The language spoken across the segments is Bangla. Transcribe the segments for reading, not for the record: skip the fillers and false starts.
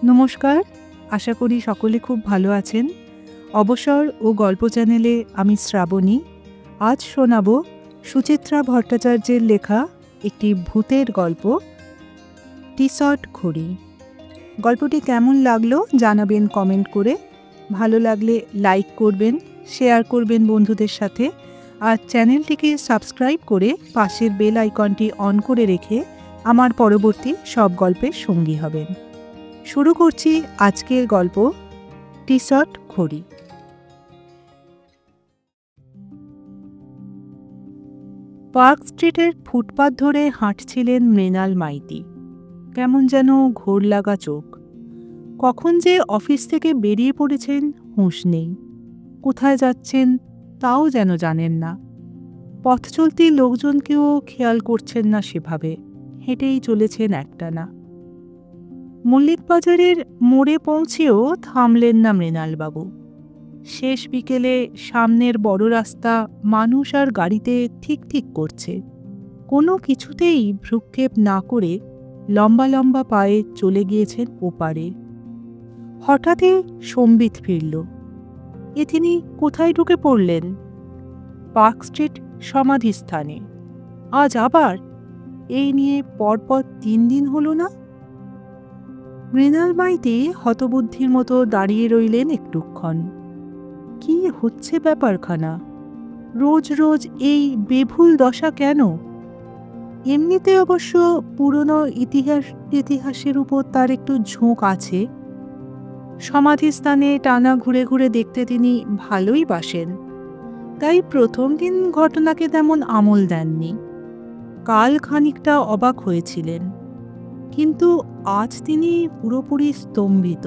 নমস্কার, আশা করি সকলে খুব ভালো আছেন। অবসর ও গল্প চ্যানেলে আমি শ্রাবণী। আজ শোনাব সুচিত্রা ভট্টাচার্যের লেখা একটি ভূতের গল্প, টিসট ঘড়ি। গল্পটি কেমন লাগলো জানাবেন কমেন্ট করে। ভালো লাগলে লাইক করবেন, শেয়ার করবেন বন্ধুদের সাথে, আর চ্যানেলটিকে সাবস্ক্রাইব করে পাশের বেল আইকনটি অন করে রেখে আমার পরবর্তী সব গল্পের সঙ্গী হবেন। শুরু করছি আজকের গল্প, টিসট ঘড়ি। পার্ক স্ট্রিটের ফুটপাথ ধরে হাঁটছিলেন মৃণাল মাইতি। কেমন যেন ঘোর লাগা চোখ। কখন যে অফিস থেকে বেরিয়ে পড়েছেন হুঁশ নেই। কোথায় যাচ্ছেন তাও যেন জানেন না। পথ চলতি লোকজনকেও খেয়াল করছেন না সেভাবে, হেঁটেই চলেছেন একটানা। মল্লিক বাজারের মোড়ে পৌঁছেও থামলেন না মৃণালবাবু। শেষ বিকেলে সামনের বড় রাস্তা মানুষ আর গাড়িতে ঠিক ঠিক করছে। কোনো কিছুতেই ভ্রুক্ষেপ না করে লম্বা লম্বা পায়ে চলে গিয়েছেন ওপারে। হঠাৎই সম্বিত ফিরল। তিনি কোথায় ঢুকে পড়লেন? পার্ক স্ট্রিট সমাধিস্থানে। আজ আবার? এই নিয়ে পরপর 3 দিন হলো না? মৃণাল মাইতি হতবুদ্ধির মতো দাঁড়িয়ে রইলেন একটুক্ষণ। কি হচ্ছে ব্যাপারখানা? রোজ রোজ এই বেভুল দশা কেন? এমনিতে অবশ্য পুরনো ইতিহাসের উপর তার একটু ঝোঁক আছে। সমাধিস্থানে টানা ঘুরে ঘুরে দেখতে তিনি ভালোই বাসেন। তাই প্রথম দিন ঘটনাকে তেমন আমল দেননি। কাল খানিকটা অবাক হয়েছিলেন, কিন্তু আজ তিনি পুরোপুরি স্তম্ভিত।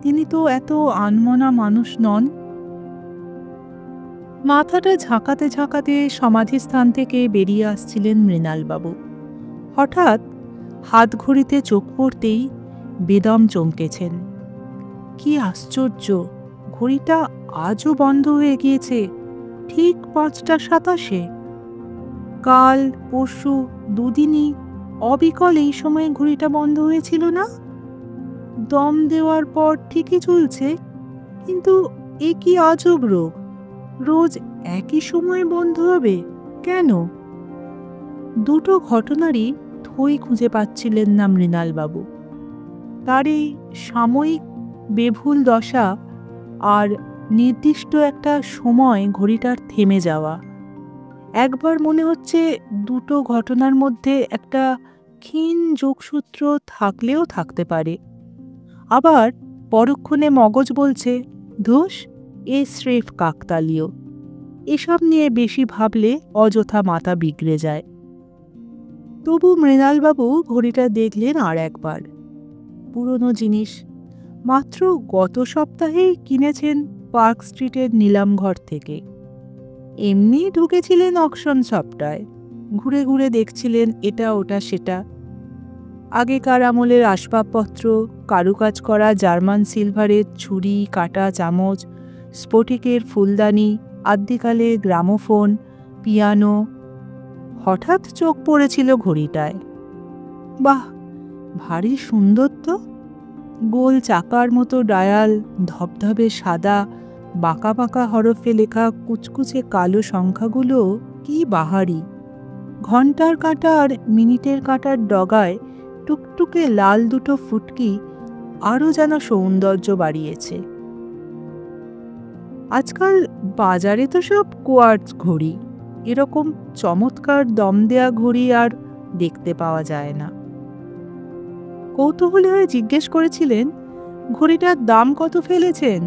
তিনি তো এত আনমনা মানুষ নন। মাথাটা ঝাঁকাতে ঝাঁকাতে সমাধিস্থান থেকে বেরিয়ে আসছিলেন মৃণালবাবু। হঠাৎ হাত ঘড়িতে চোখ পড়তেই বেদম চমকেছেন। কি আশ্চর্য, ঘড়িটা আজও বন্ধ হয়ে গিয়েছে, ঠিক 5:27। কাল পরশু দুদিনই অবিকল এই সময়ে ঘড়িটা বন্ধ হয়েছিল না? দম দেওয়ার পর ঠিকই চলছে, কিন্তু এ কি আজব রোগ! রোজ একই সময়ে বন্ধ হবে কেন? দুটো ঘটনারই থই খুঁজে পাচ্ছিলেন না মৃণালবাবু। তার এই সাময়িক বেভুল দশা আর নির্দিষ্ট একটা সময় ঘড়িটার থেমে যাওয়া। একবার মনে হচ্ছে দুটো ঘটনার মধ্যে একটা ক্ষীণ যোগসূত্র থাকলেও থাকতে পারে। আবার পরক্ষণে মগজ বলছে, ধুস, এ স্রেফ কাকতালীয়। এসব নিয়ে বেশি ভাবলে অযথা মাথা বিগড়ে যায়। তবু মৃণালবাবু ঘড়িটা দেখলেন আর একবার। পুরনো জিনিস, মাত্র গত সপ্তাহেই কিনেছেন পার্ক স্ট্রিটের নিলামঘর থেকে। এমনি ঢুকেছিলেন অকশন শপটায়, ঘুরে ঘুরে দেখছিলেন এটা ওটা সেটা। আগেকার আমলের আসবাবপত্র, কারুকাজ করা জার্মান সিলভারের ছুরি, কাঁটা, চামচ, স্ফটিকের ফুলদানি, আদ্যিকালের গ্রামোফোন, পিয়ানো। হঠাৎ চোখ পড়েছিল ঘড়িটায়। বাহ, ভারী সুন্দর তো! গোল চাকার মতো ডায়াল, ধবধবে সাদা, বাঁকা বাঁকা হরফে লেখা কুচকুচে কালো সংখ্যাগুলো কি বাহারি! ঘণ্টার কাঁটা আর মিনিটের কাঁটার ডগায় টুকটুকে লাল দুটো ফুটকি আরও যেন সৌন্দর্য বাড়িয়েছে। আজকাল বাজারে তো সব কোয়ার্টজ ঘড়ি, এরকম চমৎকার দম দেয়া ঘড়ি আর দেখতে পাওয়া যায় না। কৌতূহলী হয়ে জিজ্ঞেস করেছিলেন, ঘড়িটার দাম কত ফেলেছেন?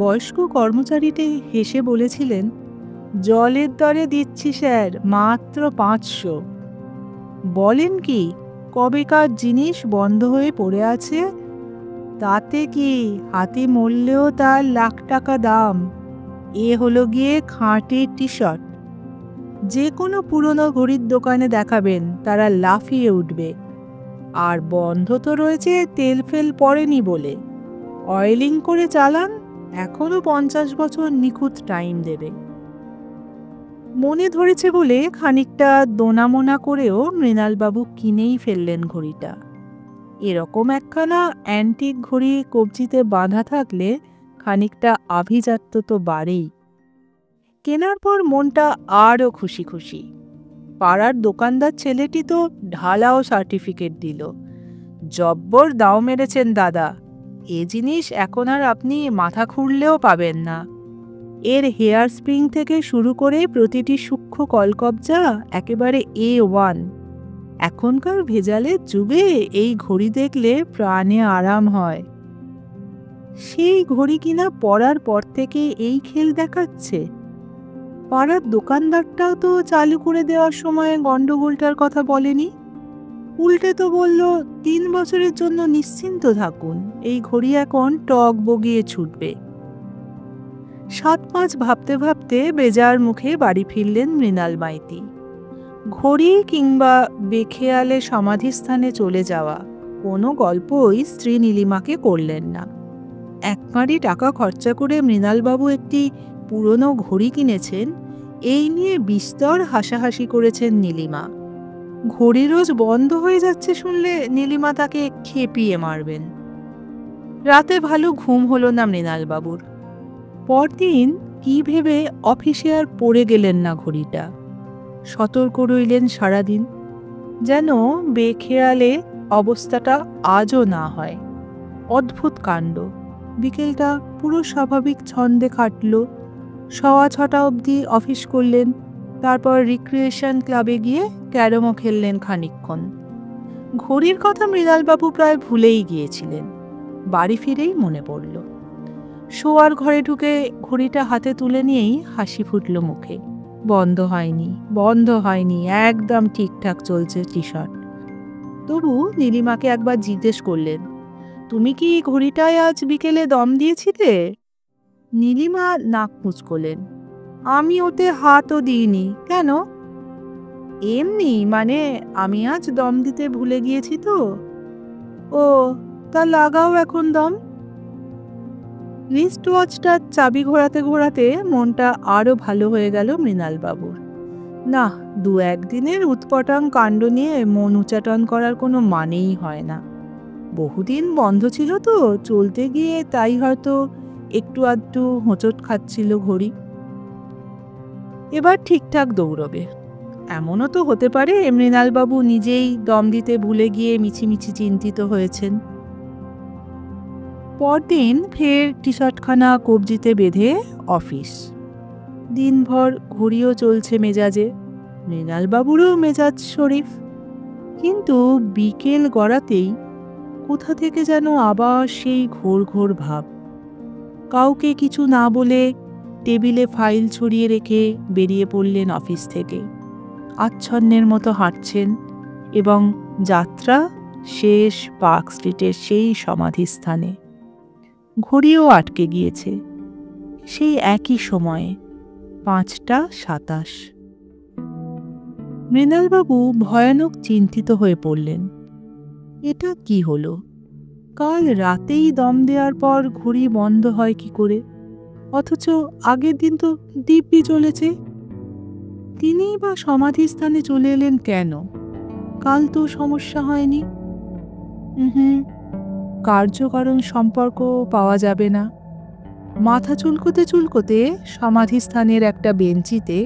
বয়স্ক কর্মচারীটি হেসে বলেছিলেন, জলের দরে দিচ্ছি স্যার, মাত্র 500। বলেন কি, কবেকার জিনিস বন্ধ হয়ে পড়ে আছে। তাতে কি, হাতে মরলেও তার লাখ টাকা দাম। এ হলো গিয়ে খাঁটি টি-শার্ট। যে কোনো পুরনো ঘড়ির দোকানে দেখাবেন, তারা লাফিয়ে উঠবে। আর বন্ধ তো রয়েছে তেল ফেল পড়েনি বলে। অয়েলিং করে চালান, এখনো 50 বছর নিখুঁত টাইম দেবে। মনে ধরেছে বলে খানিকটা দোনামোনা করেও মৃণালবাবু কিনেই ফেললেন ঘড়িটা। এরকম একখানা অ্যান্টিক ঘড়ি কবজিতে বাঁধা থাকলে খানিকটা আভিজাত্য তো বাড়েই। কেনার পর মনটা আরও খুশি খুশি। পাড়ার দোকানদার ছেলেটি তো ঢালাও সার্টিফিকেট দিল, জব্বর দাও মেরেছেন দাদা, এ জিনিস এখন আর আপনি মাথা খুঁড়লেও পাবেন না। এর হেয়ার স্প্রিং থেকে শুরু করে প্রতিটি সূক্ষ্ম কলকবজা একেবারে A1। এখনকার ভেজালের যুগে এই ঘড়ি দেখলে প্রাণে আরাম হয়। সেই ঘড়ি কিনা পরার পর থেকে এই খেল দেখাচ্ছে। পাড়ার দোকানদারটাও তো চালু করে দেওয়ার সময় গন্ডগোলটার কথা বলেনি, উল্টে তো বলল 3 বছরের জন্য নিশ্চিন্ত থাকুন, এই ঘড়ি এখন টক বগিয়ে ছুটবে। 7-5 ভাবতে ভাবতে বেজার মুখে বাড়ি ফিরলেন মৃণাল মাইতি। ঘড়ি কিংবা বেখেয়ালে সমাধিস্থানে চলে যাওয়া কোনো গল্পই স্ত্রী নীলিমাকে করলেন না। একমারি টাকা খরচা করে মৃণালবাবু একটি পুরনো ঘড়ি কিনেছেন, এই নিয়ে বিস্তর হাসাহাসি করেছেন নীলিমা। ঘড়ি রোজ বন্ধ হয়ে যাচ্ছে শুনলে নীলিমা তাকে খেপিয়ে মারবেন। রাতে ভালো ঘুম হলো না মৃণালবাবুর। পরদিন কি ভেবে অফিসে আর পড়ে গেলেন না ঘড়িটা। সতর্ক রইলেন সারাদিন, যেন বেখেয়ালে অবস্থাটা আজও না হয়। অদ্ভুত কাণ্ড। বিকেলটা পুরো স্বাভাবিক ছন্দে কাটল। 6:15 অবধি অফিস করলেন, তারপর রিক্রিয়েশন ক্লাবে গিয়ে ক্যারমও খেললেন খানিকক্ষণ। ঘড়ির কথা মৃণালবাবু প্রায় ভুলেই গিয়েছিলেন। বাড়ি ফিরেই মনে পড়ল। শোয়ার ঘরে ঢুকে ঘড়িটা হাতে তুলে নিয়েই হাসি ফুটল মুখে। বন্ধ হয়নি, একদম ঠিকঠাক চলছে টি শার্ট। তবু নীলিমাকে একবার জিজ্ঞেস করলেন, তুমি কি ঘড়িটায় আজ বিকেলে দম দিয়েছিলে? নীলিমা নাক মুচকলেন, আমি ওতে হাতও দিইনি। কেন? এমনি, মানে আমি আজ দম দিতে ভুলে গিয়েছি তো। ও, তা লাগাও এখন দম। রিস্ট ওয়াচটার চাবি ঘোরাতে ঘোরাতে মনটা আরও ভালো হয়ে গেল মৃণালবাবুর। না, 2-1 দিনের উৎপটাং কাণ্ড নিয়ে মন উচাটন করার কোনো মানেই হয় না। বহুদিন বন্ধ ছিল তো, চলতে গিয়ে তাই হয়তো একটু আধটু হোঁচট খাচ্ছিল ঘড়ি। এবার ঠিকঠাক দৌড়বে। এমনও তো হতে পারে মৃণালবাবু নিজেই দম দিতে ভুলে গিয়ে মিছিমিছি চিন্তিত হয়েছেন। পরদিন ফের টি শার্টখানা কবজিতে বেঁধে অফিস। দিনভর ঘড়িও চলছে মেজাজে, মৃণালবাবুরও মেজাজ শরীফ। কিন্তু বিকেল গড়াতেই কোথা থেকে যেন আবার সেই ঘোর ঘোর ভাব। কাউকে কিছু না বলে টেবিলে ফাইল ছড়িয়ে রেখে বেরিয়ে পড়লেন অফিস থেকে। আচ্ছন্নের মতো হাঁটছেন এবং যাত্রা শেষ পার্ক স্ট্রিটের সেই সমাধিস্থানে। ঘড়িও আটকে গিয়েছে সেই একই সময়ে, 5:27। মৃণালবাবু ভয়ানক চিন্তিত হয়ে পড়লেন। এটা কি হলো? কাল রাতেই দম দেওয়ার পর ঘড়ি বন্ধ হয় কি করে? অথচ আগের দিন তো দিব্যি চলেছে। তিনিই বা সমাধিস্থানে চলে এলেন কেন? কাল তো সমস্যা হয়নি। কার্যকারণ সম্পর্ক পাওয়া যাবে না। মাথা চুলকোতে চুলকোতে সমাধিস্থানের একটা বেঞ্চিতে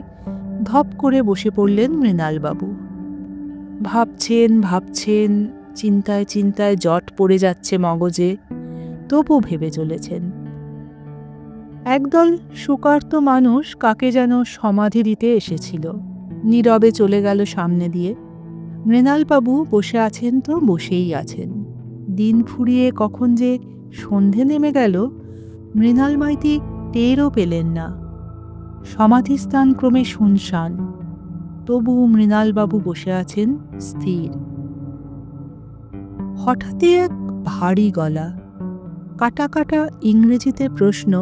ধপ করে বসে পড়লেন মৃণালবাবু। ভাবছেন, চিন্তায় চিন্তায় জট পড়ে যাচ্ছে মগজে, তবু ভেবে চলেছেন। একদল শোকার্ত মানুষ কাকে যেন সমাধি দিতে এসেছিল, নীরবে চলে গেল সামনে দিয়ে। মৃণালবাবু বসে আছেন তো বসেই আছেন। দিন ফুরিয়ে কখন যে সন্ধে নেমে গেল মৃণাল মাইতি টেরও পেলেন না। সমাধিস্থান ক্রমে শুনশান, তবু মৃণালবাবু বসে আছেন স্থির। হঠাৎই এক ভারী গলা, কাটা কাটা ইংরেজিতে প্রশ্ন,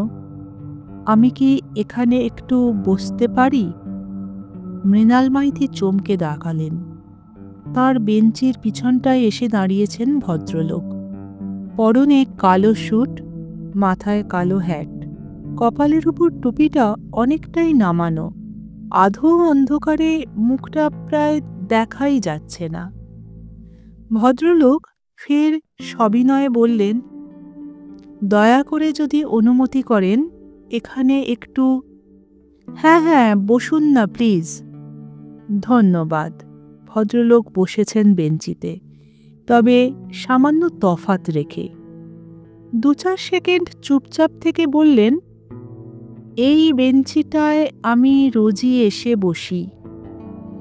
আমি কি এখানে একটু বসতে পারি? মৃণাল মাইতি চমকে দাঁড়ালেন। তার বেঞ্চির পিছনটায় এসে দাঁড়িয়েছেন ভদ্রলোক। পরনে কালো স্যুট, মাথায় কালো হ্যাট, কপালের উপর টুপিটা অনেকটাই নামানো। আধো অন্ধকারে মুখটা প্রায় দেখাই যাচ্ছে না। ভদ্রলোক ফের সবিনয়ে বললেন, দয়া করে যদি অনুমতি করেন এখানে একটু। হ্যাঁ হ্যাঁ, বসুন না প্লিজ। ধন্যবাদ। ভদ্রলোক বসেছেন বেঞ্চিতে, তবে সামান্য তফাত রেখে। 2-4 সেকেন্ড চুপচাপ থেকে বললেন, এই বেঞ্চিটায় আমি রোজই এসে বসি।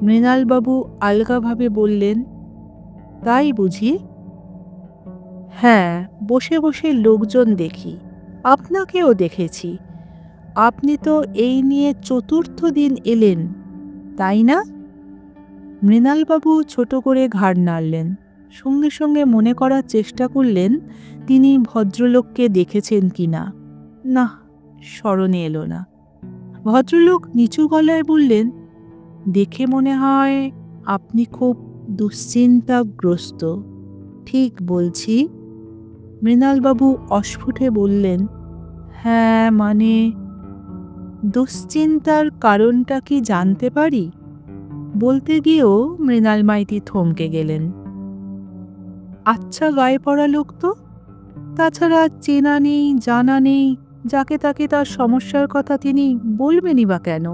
মৃণালবাবু আলগাভাবে বললেন, তাই বুঝি? হ্যাঁ, বসে বসে লোকজন দেখি, আপনাকেও দেখেছি। আপনি তো এই নিয়ে 4র্থ দিন এলেন, তাই না? মৃণালবাবু ছোট করে ঘাড় নাড়লেন, সঙ্গে সঙ্গে মনে করার চেষ্টা করলেন তিনি ভদ্রলোককে দেখেছেন কিনা। না, স্মরণে এলো না। ভদ্রলোক নিচু গলায় বললেন, দেখে মনে হয় আপনি খুব দুশ্চিন্তাগ্রস্ত। ঠিক বলছি? মৃণালবাবু অস্ফুটে বললেন, হ্যাঁ, মানে দুশ্চিন্তার কারণটা কি জানতে পারি? বলতে গিয়েও মৃণাল মাইতি থমকে গেলেন। আচ্ছা গায়ে পড়া লোক তো, তাছাড়া চেনা নেই জানা নেই, যাকে তাকে তার সমস্যার কথা তিনি বলবেনই বা কেন?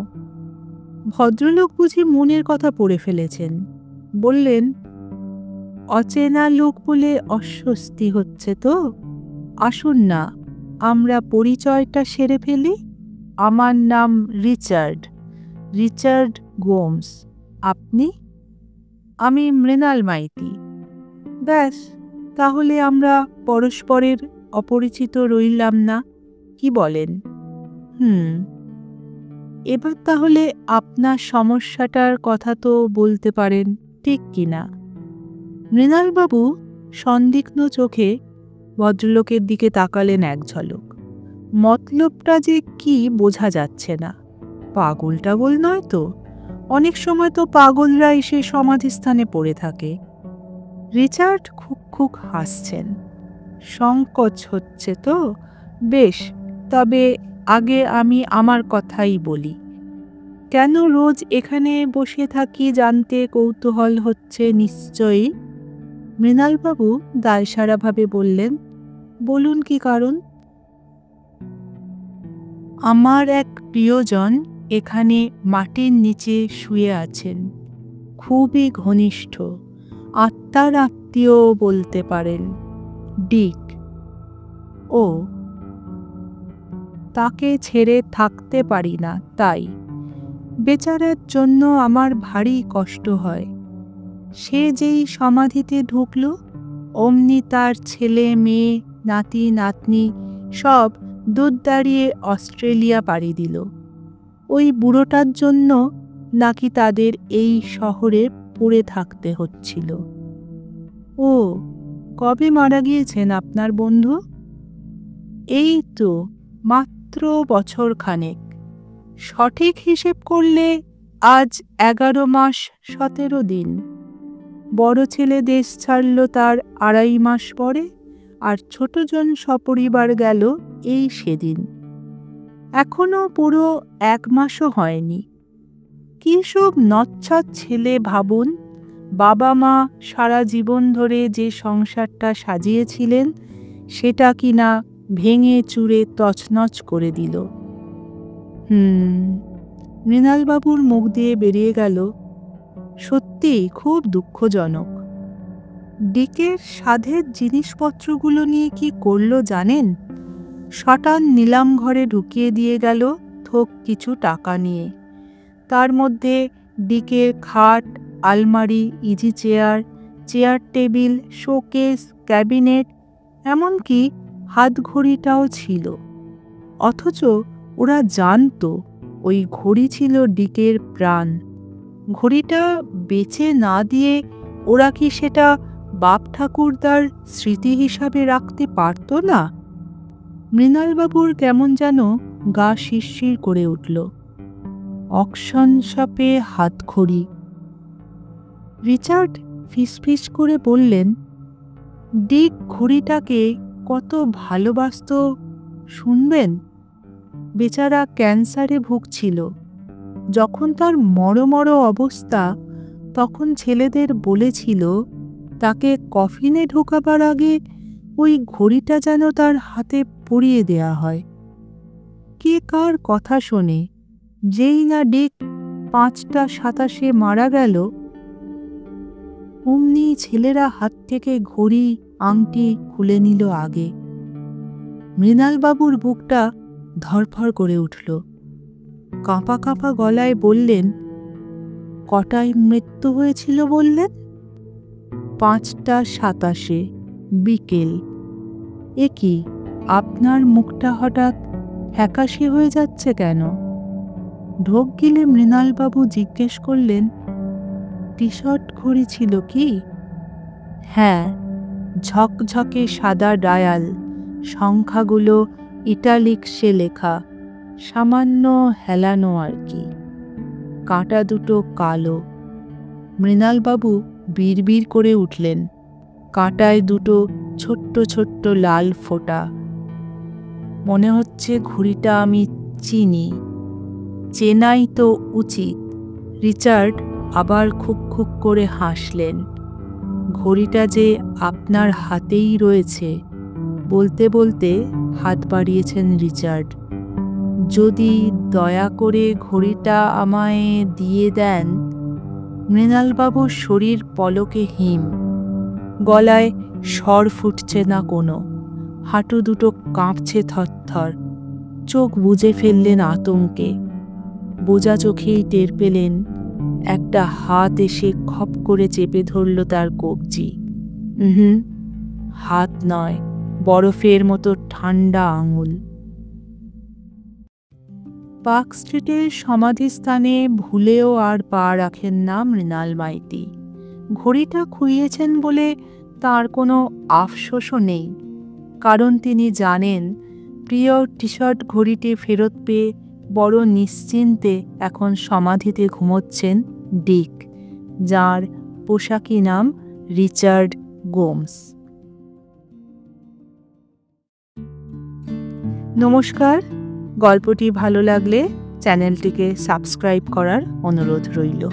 ভদ্রলোক বুঝি মনের কথা পড়ে ফেলেছেন। বললেন, অচেনা লোক বলে অস্বস্তি হচ্ছে তো? আসুন না, আমরা পরিচয়টা সেরে ফেলি। আমার নাম রিচার্ড গোমস। আপনি? আমি মৃণাল মাইতি। ব্যাস, তাহলে আমরা পরস্পরের অপরিচিত রইলাম না, কি বলেন? এবার তাহলে আপনার সমস্যাটার কথা তো বলতে পারেন, ঠিক কিনা? মৃণালবাবু সন্দিগ্ধ চোখে ভদ্রলোকের দিকে তাকালেন এক ঝলক। মতলবটা যে কি বোঝা যাচ্ছে না। পাগল টাগল নয় তো? অনেক সময় তো পাগলরা এসে সমাধিস্থানে পড়ে থাকে। রিচার্ড খুক খুক হাসছেন। সংকোচ হচ্ছে তো? বেশ, তবে আগে আমি আমার কথাই বলি। কেন রোজ এখানে বসে থাকি জানতে কৌতূহল হচ্ছে নিশ্চয়ই। মৃণালবাবু দায়সারাভাবে বললেন, বলুন কি কারণ? আমার এক প্রিয়জন এখানে মাটির নিচে শুয়ে আছেন, খুবই ঘনিষ্ঠ, আত্মার আত্মীয় বলতে পারেন, ডিক। ও, তাকে ছেড়ে থাকতে পারি না, তাই বেচারার জন্য আমার ভারী কষ্ট হয়। সে যেই সমাধিতে ঢুকল, অমনি তার ছেলে মেয়ে নাতি নাতনি সব দুধ দাঁড়িয়ে অস্ট্রেলিয়া পাড়ি দিল। ওই বুড়োটার জন্য নাকি তাদের এই শহরে পড়ে থাকতে হচ্ছিল। ও, কবে মারা গিয়েছেন আপনার বন্ধু? এই তো মাত্র বছরখানেক। সঠিক হিসেব করলে আজ 11 মাস 17 দিন। বড় ছেলে দেশ ছাড়ল তার 2.5 মাস পরে, আর ছোটজন সপরিবার গেল এই সেদিন। এখনো পুরো 1 মাসও হয়নি। কি সব নচ্ছাদ ছেলে ভাবুন। বাবা মা সারা জীবন ধরে যে সংসারটা সাজিয়েছিলেন সেটা কিনা ভেঙে চুরে তছনছ করে দিল। মৃণালবাবুর মুখ দিয়ে বেরিয়ে গেল, সত্যি খুব দুঃখজনক। ডিকের সাধের জিনিসপত্রগুলো নিয়ে কি করলো জানেন? শটান নিলাম ঘরে ঢুকিয়ে দিয়ে গেল থোক কিছু টাকা নিয়ে। তার মধ্যে ডিকের খাট, আলমারি, easy chair, chair table, showcase, cabinet, এমনকি হাতঘড়িটাও ছিল। অথচ ওরা জানতো ওই ঘড়ি ছিল ডিকের প্রাণ। ঘড়িটা বেচে না দিয়ে ওরা কি সেটা বাপ ঠাকুরদার স্মৃতি হিসাবে রাখতে পারত না? মৃণালবাবুর কেমন যেন গা শিরশির করে উঠল। অকশন শপে হাতঘড়ি। রিচার্ড ফিসফিস করে বললেন, ডিক ঘড়িটাকে কত ভালোবাসত শুনবেন? বেচারা ক্যান্সারে ভুগছিল। যখন তার মরমর অবস্থা, তখন ছেলেদের বলেছিল তাকে কফিনে ঢোকাবার আগে ওই ঘড়িটা যেন তার হাতে পরিয়ে দেয়া হয়। কে কার কথা শোনে, যেই না ডিক 5:27 মারা গেল, অমনি ছেলেরা হাত থেকে ঘড়ি আংটি খুলে নিল আগে। মৃণালবাবুর বুকটা ধড়ফড় করে উঠল। কাঁপা কাঁপা গলায় বললেন, কটায় মৃত্যু হয়েছিল বললেন? 5:27 বিকেল। এ কি, আপনার মুখটা হঠাৎ ফ্যাকাশে হয়ে যাচ্ছে কেন? ঢোক গিলে মৃণালবাবু জিজ্ঞেস করলেন, টি শার্ট ঘড়ি ছিল কি? হ্যাঁ, ঝকঝকে সাদা ডায়াল, সংখ্যাগুলো ইটালিক্সে লেখা, সামান্য হেলানো আর কি। কাঁটা দুটো কালো। মৃণালবাবু বিড়বিড় করে উঠলেন, কাঁটায় দুটো ছোট্ট ছোট্ট লাল ফোঁটা। মনে হচ্ছে ঘড়িটা আমি চিনি। চেনাই তো উচিত। রিচার্ড আবার খুক খুক করে হাসলেন। ঘড়িটা যে আপনার হাতেই রয়েছে বলতে বলতে হাত বাড়িয়েছেন রিচার্ড। যদি দয়া করে ঘড়িটা আমায় দিয়ে দেন। মৃণালবাবুর শরীর পলকে হিম, গলায় স্বর ফুটছে না কোনো, হাঁটু দুটো কাঁপছে থরথর। চোখ বুজে ফেললেন আতঙ্কে। বোঝা চোখেই টের পেলেন একটা হাত এসে খপ করে চেপে ধরল তার কবজি। হাত নয়, বরফের মতো ঠান্ডা আঙুল। পার্ক স্ট্রিটের সমাধিস্থানে ভুলেও আর পা রাখেন না মৃণাল মাইতি। ঘড়িটা খুইয়েছেন বলে তার কোনো আফসোসও নেই, কারণ তিনি জানেন প্রিয় টি শার্ট ঘড়িটি ফেরত পেয়ে বড় নিশ্চিন্তে এখন সমাধিতে ঘুমোচ্ছেন ডিক, যার পোশাকি নাম রিচার্ড গোমস। নমস্কার। গল্পটি ভালো লাগলে চ্যানেলটিকে সাবস্ক্রাইব করার অনুরোধ রইল।